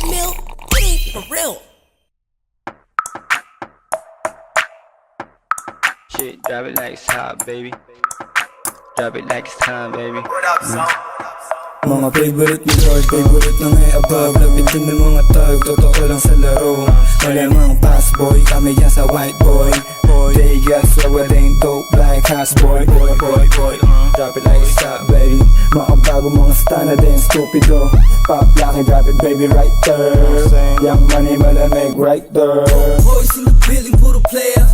meal, it ain't for real. Shit, drop it like it's hot, baby. Drop it like it's time, baby. Mga favorite ni Lord, favorite na ngay above. Lapit din ng mga tag, totoo lang sa laro. Malamang pass boy, kami yan sa white boy. They got slower than dope like house boy. Drop it like it's hot, baby. Mga bago mga stana din, stupido. Pop laki, drop it baby right there. Young money malamig right there. Boys in the building, puro player.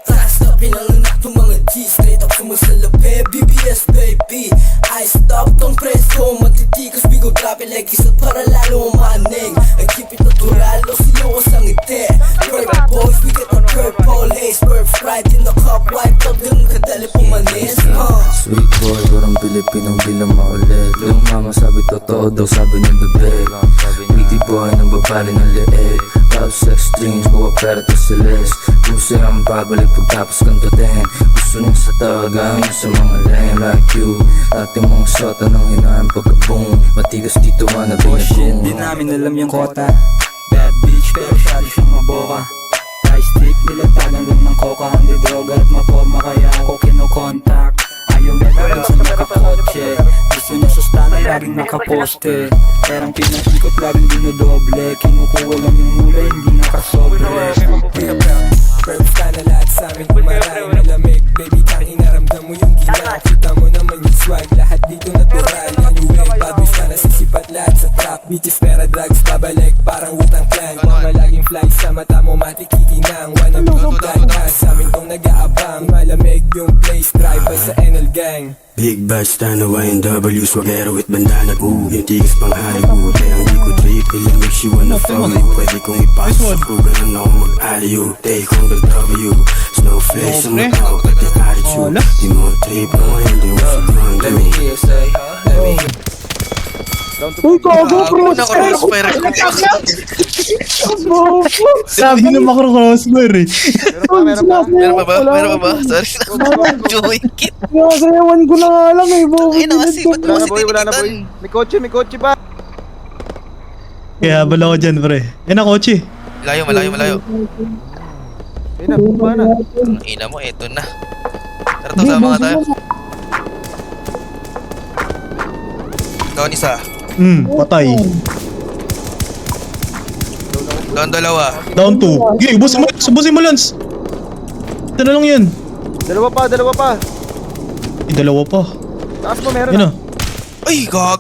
Fast up, pinanganak ng mga G. Straight up sumasalape, BBS baby. I stop, don't press go. Matitikas, bigo drop it like isa para lalo umanig. I keep it natural, o siloko sa ngiti. Purple boys, we get the purple haze. Purple sprite in the cup, wipe out, ganun kadali pumanis. Sweet boy, parang Pilipinong bilang maulit. Yung mama sabi totoo daw, sabi ng bebe. Witty boy, nang babali ng leeg. Top sex dreams, buwa pera to silis. Puso ang babalik pagtapos kantutin. Gusto nang sa tagang sa mga lame like you. Ating mga sota nang hinaan pagka-boom. Matigas dito man na binagong. Di namin alam yung kota. Bad bitch pero syado siyang maboka. High stick, nilatagan lang ng coca. Hindi droga at maporma kaya ako kino-contact. Ayaw meron sa nakakotse. Gusto niya sustana, laging nakaposte. Perang pinakikot, laging dinodoble. Kinukuha lang yung mula, hindi nakasobre. Perps ka na lahat sa'min kumaray. Malamig, baby, kang inaramdam mo yung gila. Kita mo naman yung swag, lahat dito natural. Anyway, bad boys ka nasisipat lahat sa trap. Bitches, pera, drugs, babalik, parang Wu-Tang Clan. Mga laging fly sa mata mo, matikikinang. Wanna be bad guys, sa'min tong nag-aabang. Malamig yung place, drive by sa NL Gang. Big Bash, Tanawa and W, swagero with bandana, ooh. Yung tigas pang Hollywood, kaya ang di ko trip. It makes you wanna follow. Pwede kong ipasok sa kuga na ako mag-aliyo. Take on the W, snowflakes sa mga tao, pati attitude. Di mo trip, no, hindi mo sigurang Let me hear you say, let me hear. Uy, gago, crossfire! Sabi ng mga crossfire eh. Meron pa ba? Meron pa ba? Sorry na. Joey kit. Nakasayawan ko na nga lang eh. Ay, nakasi. Ba't mo kasi Wala na boy. tinikitan? May kotse pa. Kaya bala ko dyan pre. Yan ang kotse. Malayo. Ayun na, bumaba na. Ang ina mo, eto na. Tara to, sama nga tayo. Down isa. Patay. Down dalawa. Down 2. Gigi, ubusin mo Lance. Ito na lang yan. Dalawa pa. Dalawa pa. Taas mo, meron Yan na. na. Ay, gag.